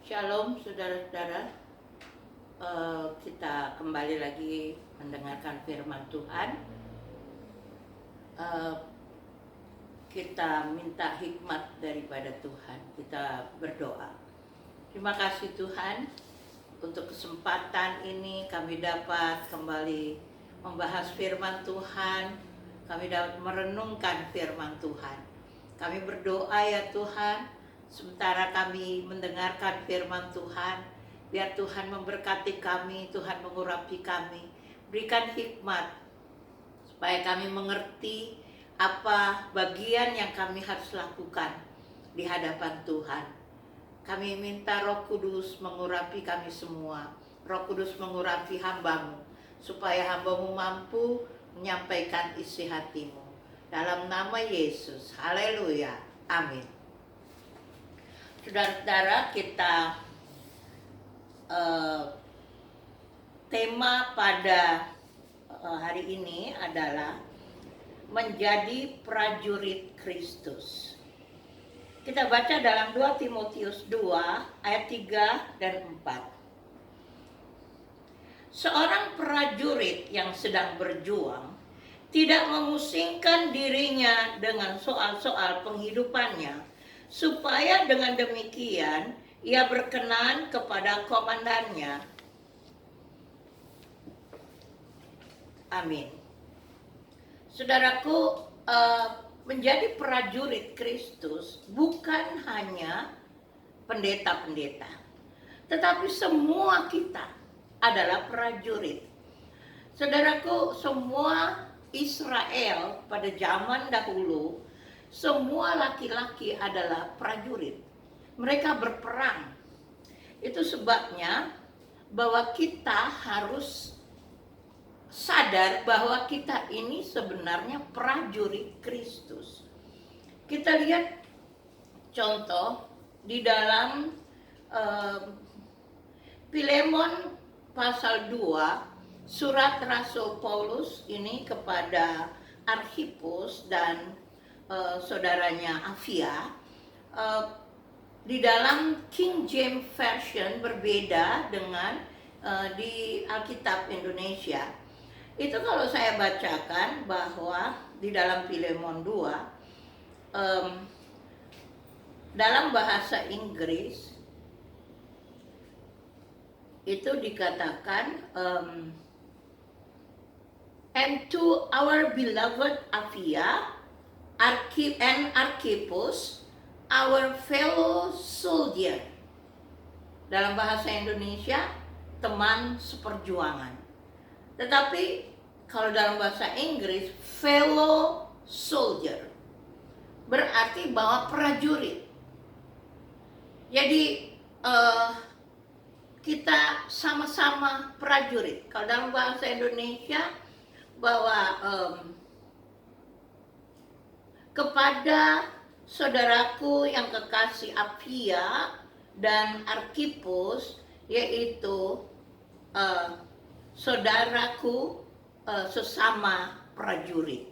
Shalom saudara-saudara. Kita kembali lagi mendengarkan firman Tuhan. Kita minta hikmat daripada Tuhan. Kita berdoa. Terima kasih Tuhan untuk kesempatan ini kami dapat kembali membahas firman Tuhan. Kami dapat merenungkan firman Tuhan. Kami berdoa ya Tuhan, sementara kami mendengarkan firman Tuhan, biar Tuhan memberkati kami, Tuhan mengurapi kami, berikan hikmat supaya kami mengerti apa bagian yang kami harus lakukan di hadapan Tuhan. Kami minta Roh Kudus mengurapi kami semua. Roh Kudus mengurapi hamba-Mu, supaya hamba-Mu mampu menyampaikan isi hati-Mu. Dalam nama Yesus, haleluya, amin. Saudara-saudara, kita tema pada hari ini adalah menjadi prajurit Kristus. Kita baca dalam 2 Timotius 2 ayat 3 dan 4. Seorang prajurit yang sedang berjuang tidak memusingkan dirinya dengan soal-soal penghidupannya, supaya dengan demikian ia berkenan kepada komandannya. Amin. Saudaraku, menjadi prajurit Kristus bukan hanya pendeta-pendeta, tetapi semua kita adalah prajurit. Saudaraku, semua Israel pada zaman dahulu, semua laki-laki adalah prajurit. Mereka berperang. Itu sebabnya bahwa kita harus sadar bahwa kita ini sebenarnya prajurit Kristus. Kita lihat contoh di dalam Filemon pasal 2, surat Rasul Paulus ini kepada Arkhipus dan saudaranya Apphia. Di dalam King James Version berbeda dengan di Alkitab Indonesia. Itu kalau saya bacakan bahwa di dalam Filemon 2, dalam bahasa Inggris itu dikatakan, and to our beloved Apphia and Archippus, our fellow soldier. Dalam bahasa Indonesia, teman seperjuangan. Tetapi kalau dalam bahasa Inggris, fellow soldier, berarti bahwa prajurit. Jadi kita sama-sama prajurit. Kalau dalam bahasa Indonesia, bahwa kepada saudaraku yang kekasih Apphia dan Archippus, yaitu saudaraku sesama prajurit.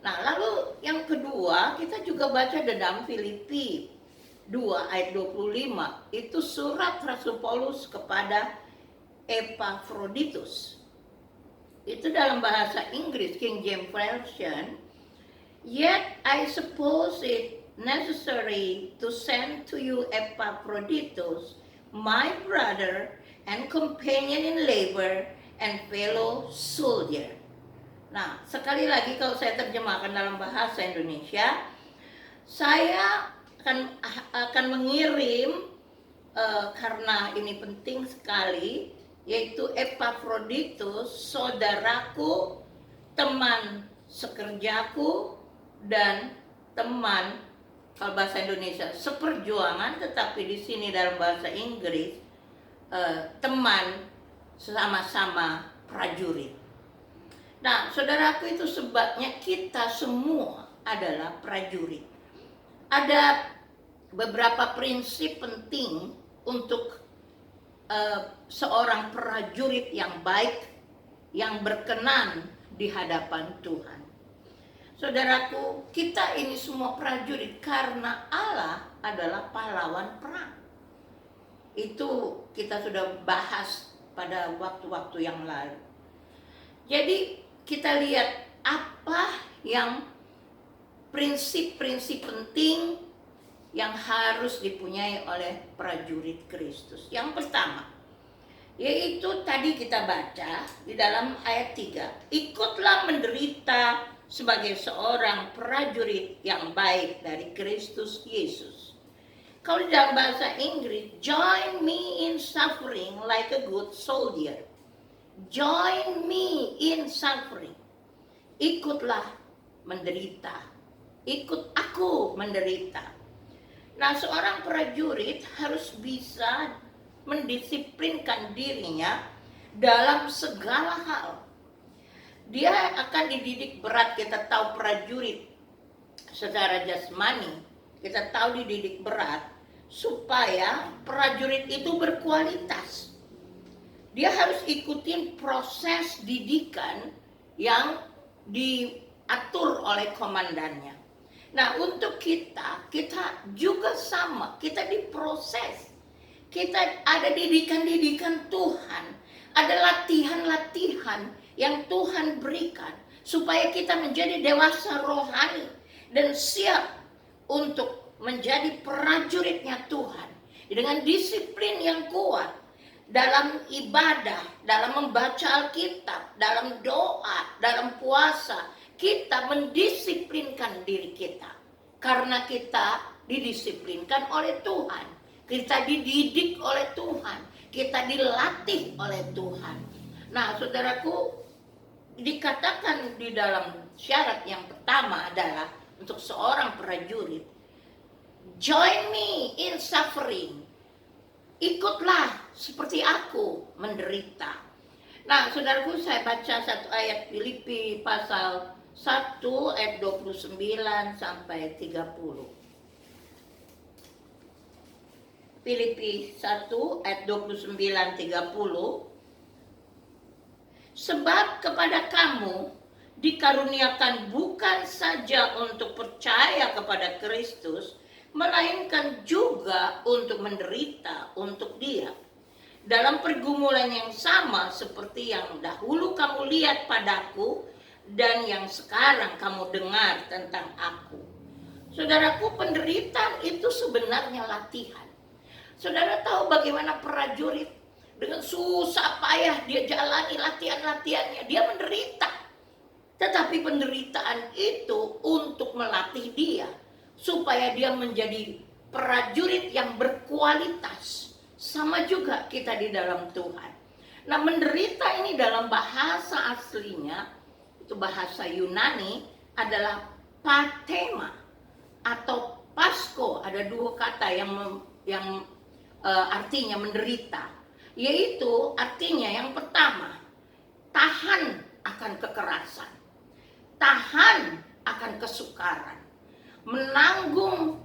Nah, lalu yang kedua, kita juga baca dalam Filipi 2 ayat 25. Itu surat Rasul Paulus kepada Epaphroditus. Itu dalam bahasa Inggris, King James Version. Yet I suppose it necessary to send to you Epaphroditus, my brother and companion in labor and fellow soldier. Nah, sekali lagi kalau saya terjemahkan dalam bahasa Indonesia, saya akan mengirim karena ini penting sekali, yaitu Epaphroditus, saudaraku, teman sekerjaku, dan teman, kalau bahasa Indonesia seperjuangan, tetapi di sini dalam bahasa Inggris teman sama-sama prajurit. Nah, saudaraku, itu sebabnya kita semua adalah prajurit. Ada beberapa prinsip penting untuk seorang prajurit yang baik, yang berkenan di hadapan Tuhan. Saudaraku, kita ini semua prajurit karena Allah adalah pahlawan perang. Itu kita sudah bahas pada waktu-waktu yang lalu. Jadi kita lihat apa yang prinsip-prinsip penting yang harus dipunyai oleh prajurit Kristus. Yang pertama, yaitu tadi kita baca di dalam ayat 3, ikutlah menderita sebagai seorang prajurit yang baik dari Kristus Yesus. Kalau dalam bahasa Inggris, join me in suffering like a good soldier. Join me in suffering. Ikutlah menderita. Ikut aku menderita. Nah, seorang prajurit harus bisa mendisiplinkan dirinya dalam segala hal. Dia akan dididik berat, kita tahu prajurit secara jasmani, kita tahu dididik berat supaya prajurit itu berkualitas. Dia harus ikutin proses didikan yang diatur oleh komandannya. Nah, untuk kita juga sama, kita diproses. Kita ada didikan-didikan Tuhan, ada latihan-latihan yang Tuhan berikan supaya kita menjadi dewasa rohani dan siap untuk menjadi prajuritnya Tuhan dengan disiplin yang kuat dalam ibadah, dalam membaca Alkitab, dalam doa, dalam puasa. Kita mendisiplinkan diri kita karena kita didisiplinkan oleh Tuhan, kita dididik oleh Tuhan, kita dilatih oleh Tuhan. Nah, saudaraku, dikatakan di dalam syarat yang pertama adalah untuk seorang prajurit, join me in suffering. Ikutlah seperti aku menderita. Nah, saudaraku, saya baca satu ayat Filipi pasal 1 ayat 29 sampai 30. Filipi 1 ayat 29 30. Sebab kepada kamu dikaruniakan bukan saja untuk percaya kepada Kristus, melainkan juga untuk menderita untuk Dia. Dalam pergumulan yang sama seperti yang dahulu kamu lihat padaku dan yang sekarang kamu dengar tentang aku. Saudaraku, penderitaan itu sebenarnya latihan. Saudara tahu bagaimana prajurit dengan susah payah dia jalani latihan-latihannya, dia menderita. Tetapi penderitaan itu untuk melatih dia supaya dia menjadi prajurit yang berkualitas. Sama juga kita di dalam Tuhan. Nah, menderita ini dalam bahasa aslinya, itu bahasa Yunani, adalah pathema atau pasko. Ada dua kata yang artinya menderita, yaitu artinya yang pertama, tahan akan kekerasan, tahan akan kesukaran, menanggung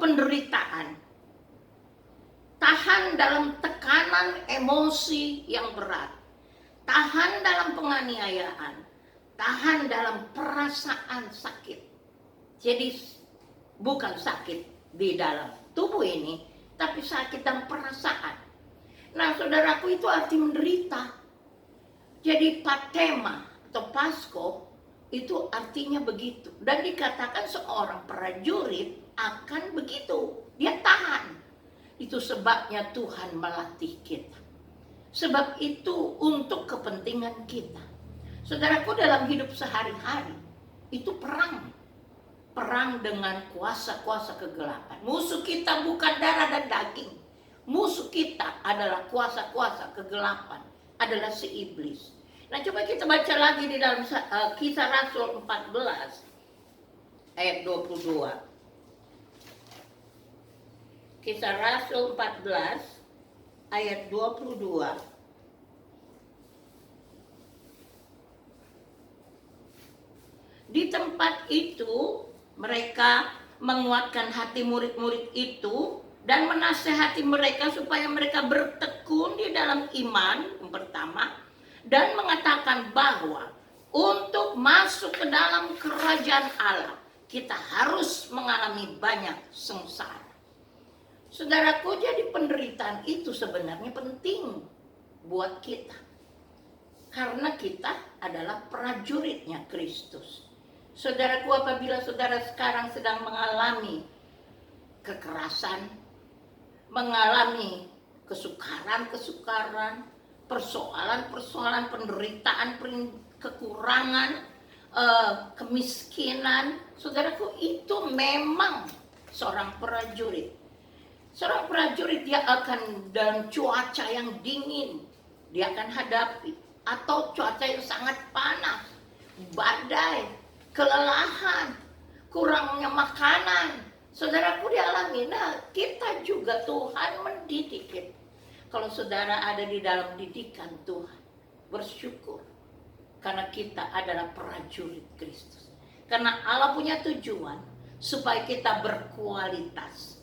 penderitaan, tahan dalam tekanan emosi yang berat, tahan dalam penganiayaan, tahan dalam perasaan sakit. Jadi bukan sakit di dalam tubuh ini, tapi sakit dalam perasaan. Nah, saudaraku, itu arti menderita. Jadi pathema atau pasko itu artinya begitu. Dan dikatakan seorang prajurit akan begitu. Dia tahan. Itu sebabnya Tuhan melatih kita. Sebab itu untuk kepentingan kita. Saudaraku, dalam hidup sehari-hari itu perang. Perang dengan kuasa-kuasa kegelapan. Musuh kita bukan darah dan daging. Musuh kita adalah kuasa-kuasa kegelapan. Adalah si iblis. Nah, coba kita baca lagi di dalam Kisah Rasul 14 ayat 22. Kisah Rasul 14 ayat 22. Di tempat itu mereka menguatkan hati murid-murid itu dan menasehati mereka supaya mereka bertekun di dalam iman yang pertama, dan mengatakan bahwa untuk masuk ke dalam kerajaan Allah kita harus mengalami banyak sengsara. Saudaraku, jadi penderitaan itu sebenarnya penting buat kita. Karena kita adalah prajuritnya Kristus. Saudaraku, apabila saudara sekarang sedang mengalami kekerasan, mengalami kesukaran, persoalan-persoalan, penderitaan, kekurangan, kemiskinan, saudaraku, itu memang seorang prajurit. Seorang prajurit, dia akan dalam cuaca yang dingin, dia akan hadapi, atau cuaca yang sangat panas, badai, kelelahan, kurangnya makanan, saudaraku dialami. Nah, kita juga Tuhan mendidik kita. Kalau saudara ada di dalam didikan Tuhan, bersyukur. Karena kita adalah prajurit Kristus. Karena Allah punya tujuan supaya kita berkualitas.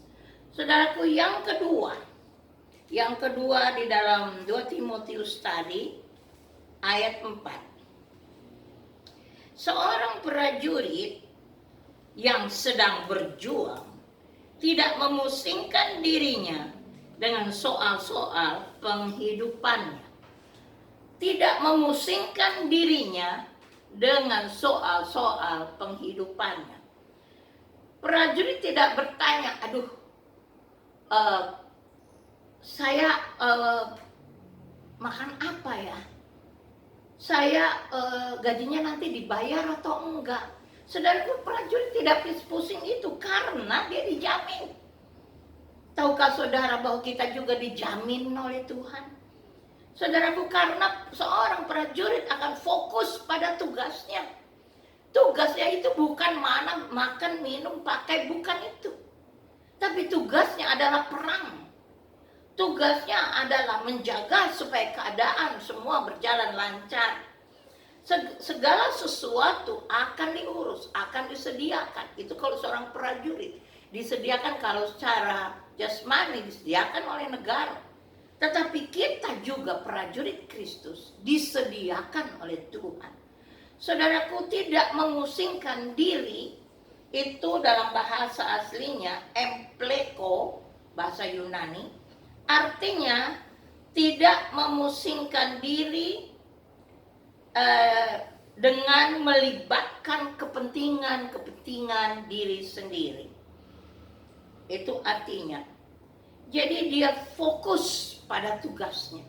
Saudaraku, yang kedua di dalam 2 Timotius tadi, ayat 4. Seorang prajurit yang sedang berjuang tidak memusingkan dirinya dengan soal-soal penghidupannya. Tidak memusingkan dirinya dengan soal-soal penghidupannya. Prajurit tidak bertanya, saya makan apa ya? Saya gajinya nanti dibayar atau enggak? Saudaraku, prajurit tidak pusing itu karena dia dijamin. Tahukah saudara bahwa kita juga dijamin oleh Tuhan? Saudaraku, karena seorang prajurit akan fokus pada tugasnya. Tugasnya itu bukan makan, minum, pakai, bukan itu. Tapi tugasnya adalah perang. Tugasnya adalah menjaga supaya keadaan semua berjalan lancar. Segala sesuatu akan diurus, akan disediakan. Itu kalau seorang prajurit. Disediakan kalau secara jasmani, disediakan oleh negara. Tetapi kita juga prajurit Kristus, disediakan oleh Tuhan. Saudaraku, tidak memusingkan diri, itu dalam bahasa aslinya empleko, bahasa Yunani, artinya tidak memusingkan diri dengan melibatkan kepentingan diri sendiri. Itu artinya. Jadi dia fokus pada tugasnya.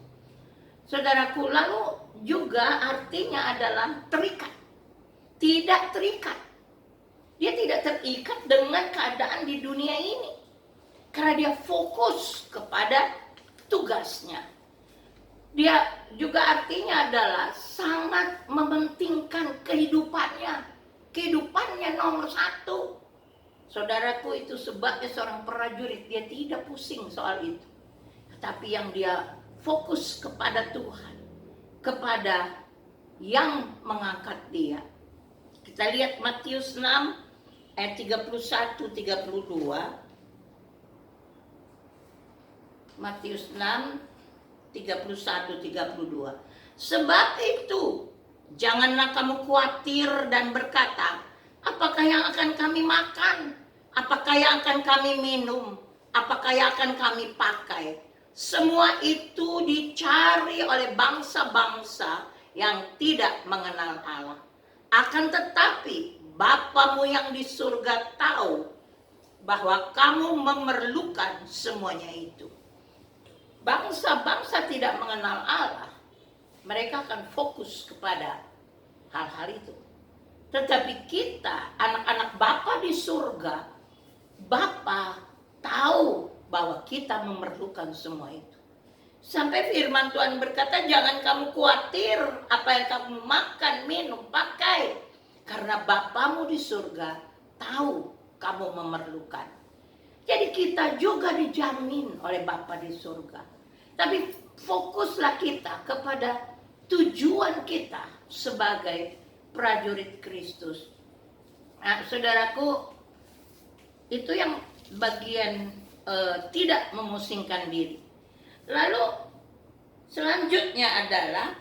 Saudaraku, lalu juga artinya adalah terikat. Tidak terikat. Dia tidak terikat dengan keadaan di dunia ini. Karena dia fokus kepada tugasnya. Dia juga artinya adalah sangat mementingkan kehidupannya. Kehidupannya nomor satu. Saudaraku, itu sebabnya seorang prajurit, dia tidak pusing soal itu. Tapi yang dia fokus kepada Tuhan. Kepada yang mengangkat dia. Kita lihat Matius 6 ayat 31-32. Matius 6 31-32. Sebab itu janganlah kamu khawatir dan berkata, apakah yang akan kami makan? Apakah yang akan kami minum? Apakah yang akan kami pakai? Semua itu dicari oleh bangsa-bangsa yang tidak mengenal Allah. Akan tetapi Bapamu yang di surga tahu bahwa kamu memerlukan semuanya itu. Bangsa-bangsa tidak mengenal Allah, mereka akan fokus kepada hal-hal itu. Tetapi kita, anak-anak Bapa di surga, Bapa tahu bahwa kita memerlukan semua itu. Sampai firman Tuhan berkata, jangan kamu khawatir apa yang kamu makan, minum, pakai. Karena Bapamu di surga tahu kamu memerlukan. Jadi kita juga dijamin oleh Bapa di surga. Tapi fokuslah kita kepada tujuan kita sebagai prajurit Kristus. Nah, saudaraku, itu yang bagian tidak memusingkan diri. Lalu selanjutnya adalah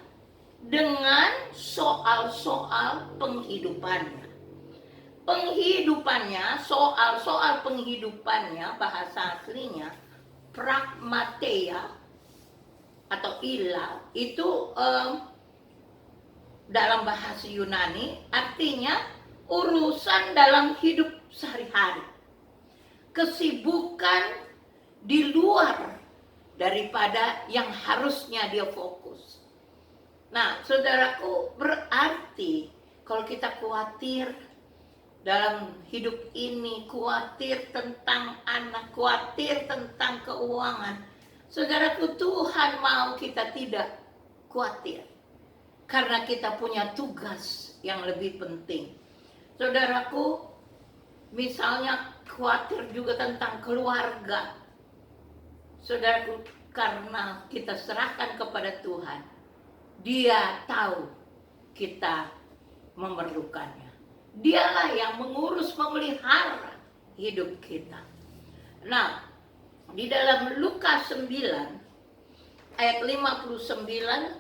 dengan soal-soal penghidupannya. Soal-soal penghidupannya, bahasa aslinya pragmateia atau ila itu dalam bahasa Yunani artinya urusan dalam hidup sehari-hari. Kesibukan di luar daripada yang harusnya dia fokus. Nah, saudaraku, berarti kalau kita khawatir dalam hidup ini, khawatir tentang anak, khawatir tentang keuangan, saudaraku, Tuhan mau kita tidak khawatir. Karena kita punya tugas yang lebih penting. Saudaraku, misalnya khawatir juga tentang keluarga. Saudaraku, karena kita serahkan kepada Tuhan, Dia tahu kita memerlukannya. Dialah yang mengurus, memelihara hidup kita. Nah, di dalam Lukas 9 ayat 59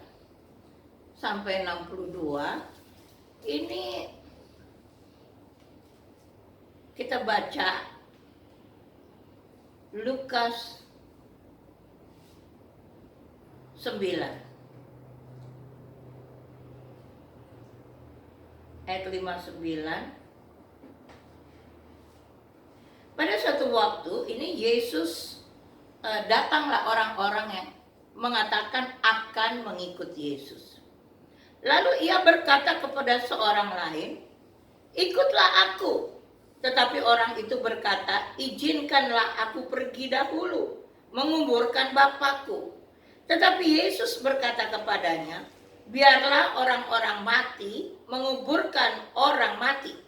sampai 62 ini kita baca Lukas 9 ayat 59. Pada suatu waktu ini Yesus datanglah orang-orang yang mengatakan akan mengikut Yesus. Lalu ia berkata kepada seorang lain, "Ikutlah aku." Tetapi orang itu berkata, "Izinkanlah aku pergi dahulu, menguburkan Bapakku." Tetapi Yesus berkata kepadanya, "Biarlah orang-orang mati menguburkan orang mati.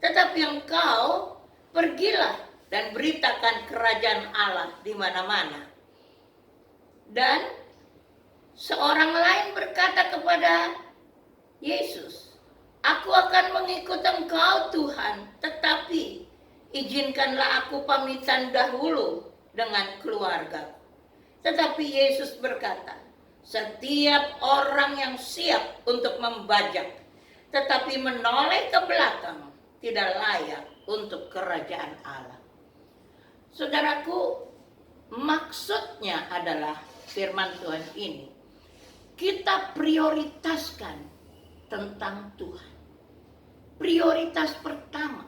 Tetapi engkau pergilah dan beritakan kerajaan Allah di mana-mana." Dan seorang lain berkata kepada Yesus, "Aku akan mengikut engkau Tuhan, tetapi izinkanlah aku pamitan dahulu dengan keluarga." Tetapi Yesus berkata, "Setiap orang yang siap untuk membajak, tetapi menoleh ke belakang, tidak layak untuk kerajaan Allah." Saudaraku, maksudnya adalah firman Tuhan ini, kita prioritaskan tentang Tuhan. Prioritas pertama,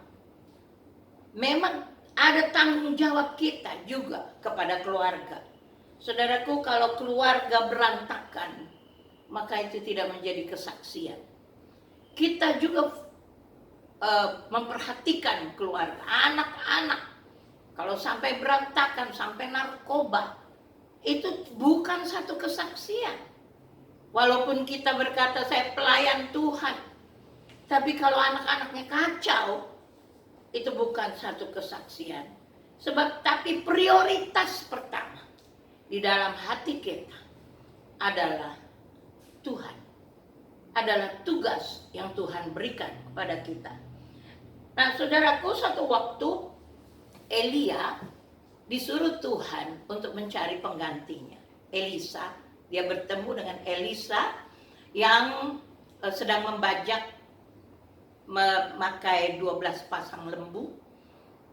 memang ada tanggung jawab kita juga kepada keluarga. Saudaraku, kalau keluarga berantakan, maka itu tidak menjadi kesaksian. Kita juga memperhatikan keluarga, anak-anak. Kalau sampai berantakan, sampai narkoba, itu bukan satu kesaksian. Walaupun kita berkata saya pelayan Tuhan, tapi kalau anak-anaknya kacau, itu bukan satu kesaksian. Tapi prioritas pertama di dalam hati kita adalah Tuhan. Adalah tugas yang Tuhan berikan kepada kita. Nah, saudaraku, satu waktu Elia disuruh Tuhan untuk mencari penggantinya. Elisa, dia bertemu dengan Elisa yang sedang membajak, memakai 12 pasang lembu.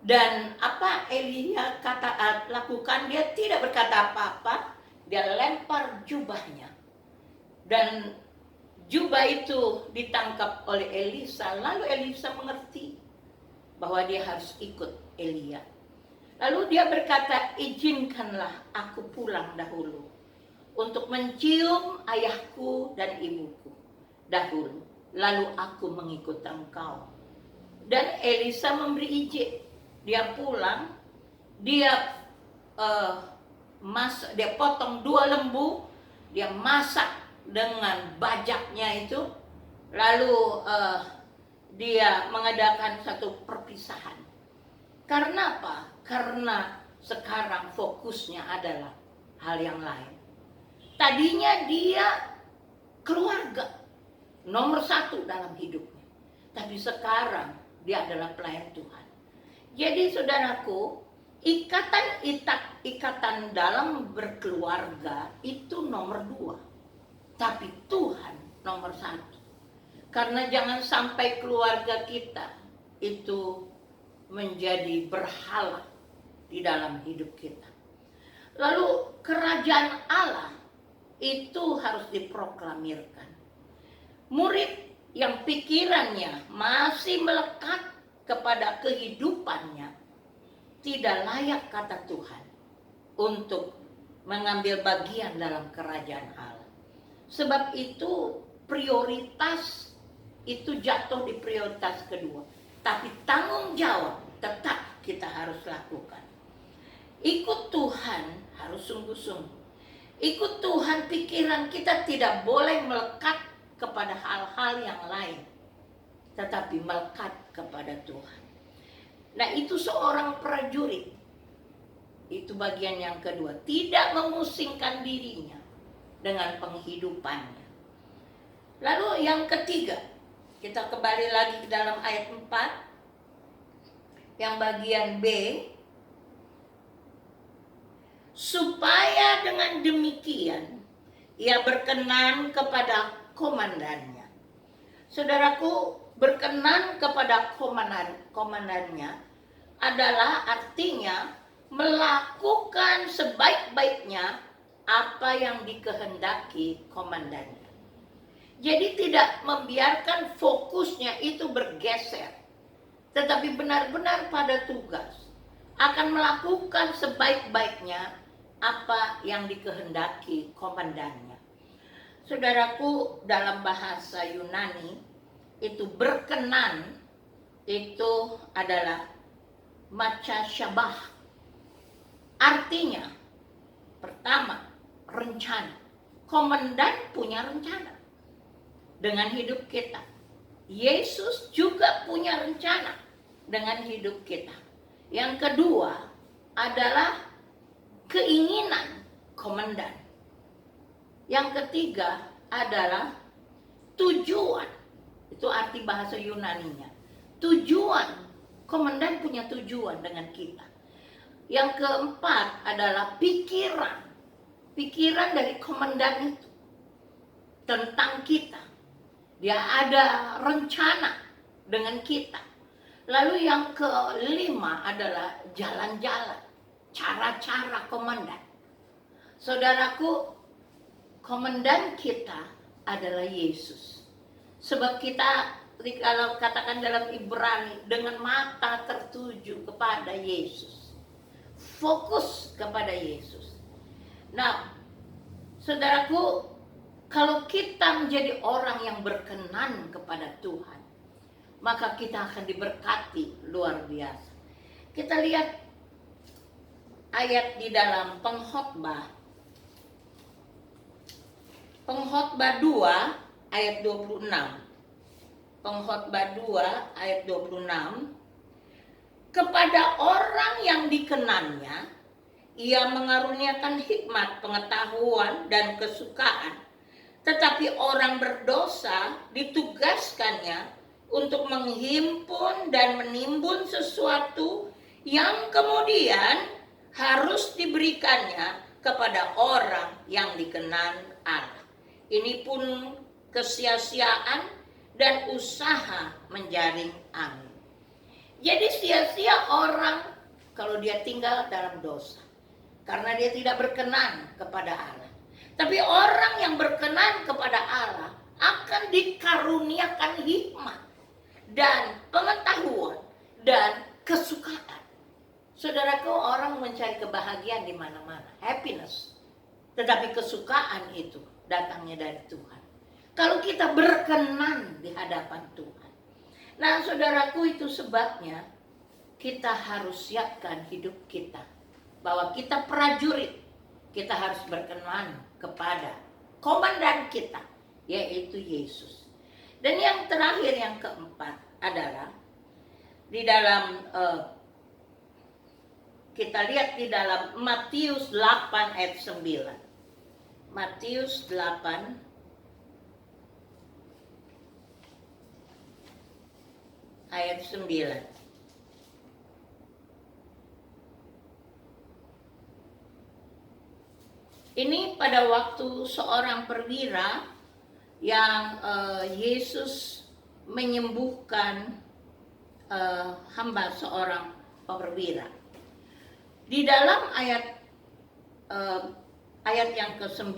Dan apa Elia lakukan? Dia tidak berkata apa-apa, dia lempar jubahnya. Dan jubah itu ditangkap oleh Elisa. Lalu Elisa mengerti bahwa dia harus ikut Elia. Lalu dia berkata, "Izinkanlah aku pulang dahulu untuk mencium ayahku dan ibuku dahulu, lalu aku mengikut engkau." Dan Elisa memberi izin. Dia pulang, dia dia potong 2 lembu, dia masak dengan bajaknya itu, lalu dia mengadakan satu perpisahan. Karena apa? Karena sekarang fokusnya adalah hal yang lain. Tadinya dia keluarga nomor 1 dalam hidupnya, tapi sekarang dia adalah pelayan Tuhan. Jadi saudaraku, ikatan dalam berkeluarga itu nomor 2, tapi Tuhan nomor 1. Karena jangan sampai keluarga kita itu menjadi berhala di dalam hidup kita. Lalu kerajaan Allah itu harus diproklamirkan. Murid yang pikirannya masih melekat kepada kehidupannya tidak layak, kata Tuhan, untuk mengambil bagian dalam kerajaan Allah. Sebab itu prioritas itu jatuh di prioritas kedua. Tapi tanggung jawab tetap kita harus lakukan. Ikut Tuhan harus sungguh-sungguh. Ikut Tuhan, pikiran kita tidak boleh melekat kepada hal-hal yang lain, tetapi melekat kepada Tuhan. Nah, itu seorang prajurit. Itu bagian yang kedua, tidak memusingkan dirinya dengan penghidupannya. Lalu yang ketiga, kita kembali lagi ke dalam ayat 4, yang bagian B, supaya dengan demikian ia berkenan kepada komandannya. Saudaraku, berkenan kepada komandannya adalah artinya melakukan sebaik-baiknya apa yang dikehendaki komandannya. Jadi tidak membiarkan fokusnya itu bergeser, tetapi benar-benar pada tugas, akan melakukan sebaik-baiknya apa yang dikehendaki komandannya. Saudaraku, dalam bahasa Yunani itu berkenan itu adalah maca syabah. Artinya, pertama, rencana. Komandan punya rencana dengan hidup kita. Yesus juga punya rencana dengan hidup kita. Yang kedua adalah keinginan komandan. Yang ketiga adalah tujuan. Itu arti bahasa Yunaninya. Tujuan. Komandan punya tujuan dengan kita. Yang keempat adalah pikiran. Pikiran dari komandan itu tentang kita. Dia ada rencana dengan kita. Lalu yang kelima adalah jalan-jalan. Cara-cara komandan. Saudaraku, komandan kita adalah Yesus. Sebab kita, kalau katakan dalam Ibrani, dengan mata tertuju kepada Yesus. Fokus kepada Yesus. Nah, saudaraku, kalau kita menjadi orang yang berkenan kepada Tuhan, maka kita akan diberkati luar biasa. Kita lihat ayat di dalam Pengkhotbah. Pengkhotbah 2 ayat 26. Pengkhotbah 2 ayat 26. Kepada orang yang dikenannya, ia mengaruniakan hikmat, pengetahuan, dan kesukaan. Tetapi orang berdosa ditugaskannya untuk menghimpun dan menimbun sesuatu yang kemudian harus diberikannya kepada orang yang dikenan Allah. Ini pun kesia-siaan dan usaha menjaring angin. Jadi sia-sia orang kalau dia tinggal dalam dosa, karena dia tidak berkenan kepada Allah. Tapi orang yang berkenan kepada Allah akan dikaruniakan hikmat dan pengetahuan dan kesukaan. Saudaraku, orang mencari kebahagiaan di mana-mana, happiness. Tetapi kesukaan itu datangnya dari Tuhan. Kalau kita berkenan di hadapan Tuhan. Nah, saudaraku, itu sebabnya kita harus siapkan hidup kita. Bahwa kita prajurit, kita harus berkenan kepada komandan kita, yaitu Yesus. Dan yang terakhir, yang keempat adalah di dalam kita lihat di dalam Matius 8 ayat 9. Matius 8 ayat 9. Ini pada waktu seorang perwira yang Yesus menyembuhkan hamba seorang perwira. Di dalam ayat eh, ayat yang ke-9,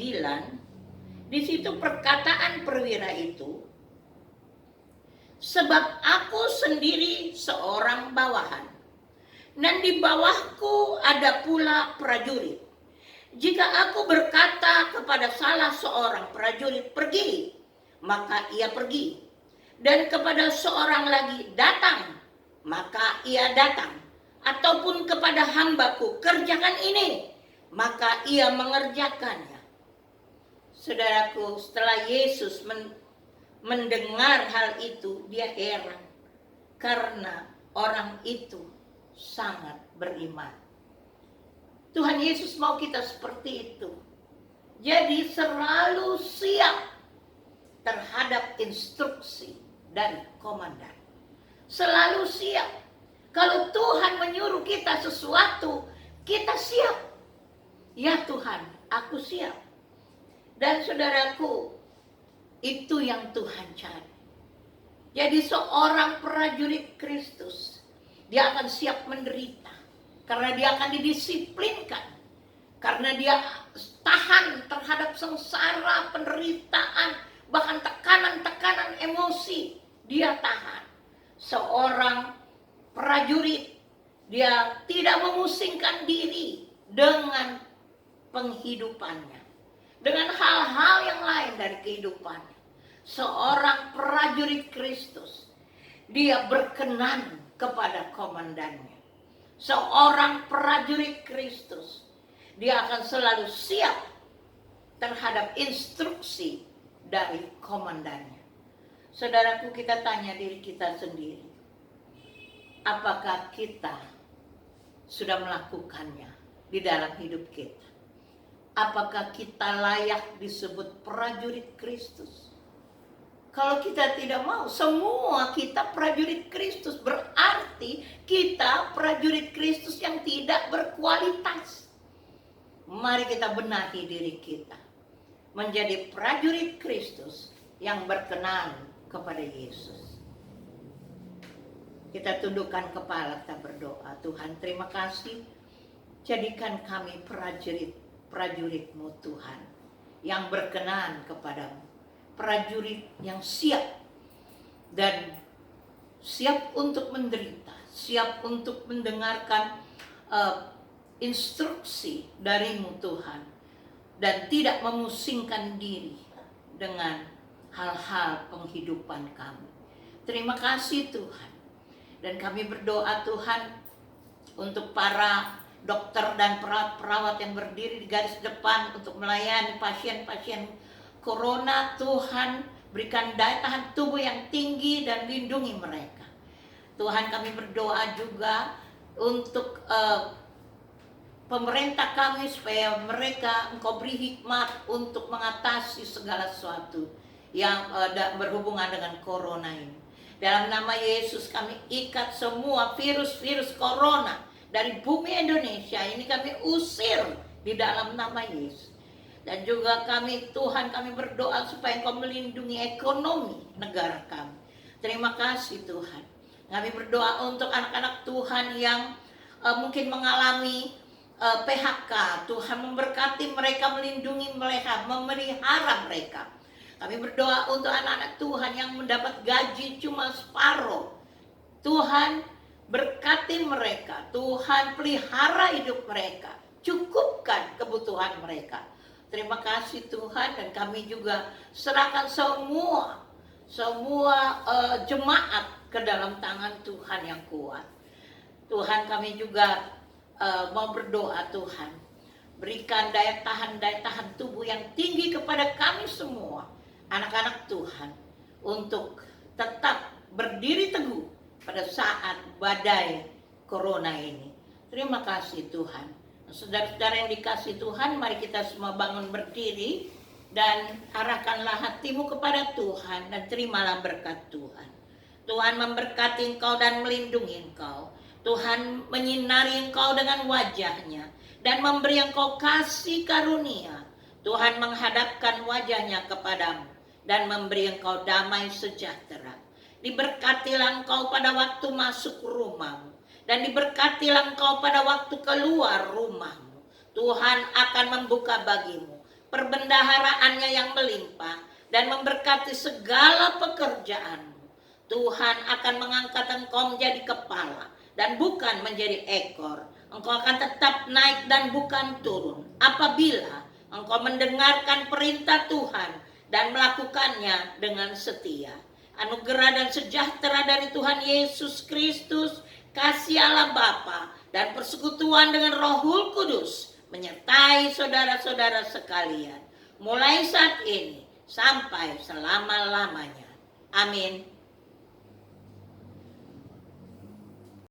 di situ perkataan perwira itu, sebab aku sendiri seorang bawahan, dan di bawahku ada pula prajurit. Jika aku berkata kepada salah seorang prajurit pergi, maka ia pergi. Dan kepada seorang lagi datang, maka ia datang. Ataupun kepada hambaku kerjakan ini, maka ia mengerjakannya. Saudaraku, setelah Yesus mendengar hal itu, dia heran. Karena orang itu sangat beriman. Tuhan Yesus mau kita seperti itu. Jadi selalu siap terhadap instruksi dari komandan. Selalu siap. Kalau Tuhan menyuruh kita sesuatu, kita siap. Ya Tuhan, aku siap. Dan saudaraku, itu yang Tuhan cari. Jadi seorang prajurit Kristus, dia akan siap menderita. Karena dia akan didisiplinkan. Karena dia tahan terhadap sengsara, penderitaan, bahkan tekanan-tekanan emosi. Dia tahan. Seorang prajurit, dia tidak memusingkan diri dengan penghidupannya. Dengan hal-hal yang lain dari kehidupannya. Seorang prajurit Kristus, dia berkenan kepada komandannya. Seorang prajurit Kristus, dia akan selalu siap terhadap instruksi dari komandannya. Saudaraku, kita tanya diri kita sendiri, apakah kita sudah melakukannya di dalam hidup kita? Apakah kita layak disebut prajurit Kristus? Kalau kita tidak mau, semua kita prajurit Kristus, berarti kita prajurit Kristus yang tidak berkualitas. Mari kita benahi diri kita menjadi prajurit Kristus yang berkenan kepada Yesus. Kita tundukkan kepala, kita berdoa. Tuhan, terima kasih, jadikan kami prajurit-prajurit-Mu Tuhan, yang berkenan kepadamu. Prajurit yang siap dan siap untuk menderita, siap untuk mendengarkan instruksi dari-Mu Tuhan, dan tidak memusingkan diri dengan hal-hal penghidupan kami. Terima kasih Tuhan. Dan kami berdoa Tuhan untuk para dokter dan perawat yang berdiri di garis depan untuk melayani pasien-pasien Corona. Tuhan, berikan daya tahan tubuh yang tinggi dan lindungi mereka. Tuhan, kami berdoa juga untuk pemerintah kami, supaya mereka Engkau beri hikmat untuk mengatasi segala sesuatu yang berhubungan dengan Corona ini. Dalam nama Yesus kami ikat semua virus-virus Corona dari bumi Indonesia ini, kami usir di dalam nama Yesus. Dan juga kami, Tuhan, kami berdoa supaya Engkau melindungi ekonomi negara kami. Terima kasih Tuhan. Kami berdoa untuk anak-anak Tuhan yang mungkin mengalami PHK. Tuhan memberkati mereka, melindungi mereka, memelihara mereka. Kami berdoa untuk anak-anak Tuhan yang mendapat gaji cuma separuh. Tuhan, berkati mereka. Tuhan, pelihara hidup mereka. Cukupkan kebutuhan mereka. Terima kasih Tuhan, dan kami juga serahkan semua jemaat ke dalam tangan Tuhan yang kuat. Tuhan, kami juga mau berdoa Tuhan, berikan daya tahan tubuh yang tinggi kepada kami semua, anak-anak Tuhan, untuk tetap berdiri teguh pada saat badai Corona ini. Terima kasih Tuhan. Saudara-saudara yang dikasih Tuhan, mari kita semua bangun berdiri dan arahkanlah hatimu kepada Tuhan dan terimalah berkat Tuhan. Tuhan memberkati engkau dan melindungi engkau. Tuhan menyinari engkau dengan wajahnya dan memberi engkau kasih karunia. Tuhan menghadapkan wajahnya kepadamu dan memberi engkau damai sejahtera. Diberkatilah engkau pada waktu masuk rumahmu, dan diberkatilah engkau pada waktu keluar rumahmu. Tuhan akan membuka bagimu perbendaharaannya yang melimpah dan memberkati segala pekerjaanmu. Tuhan akan mengangkat engkau menjadi kepala dan bukan menjadi ekor. Engkau akan tetap naik dan bukan turun apabila engkau mendengarkan perintah Tuhan dan melakukannya dengan setia. Anugerah dan sejahtera dari Tuhan Yesus Kristus, kasih Allah Bapa, dan persekutuan dengan Roh Kudus menyertai saudara-saudara sekalian, mulai saat ini sampai selama-lamanya. Amin.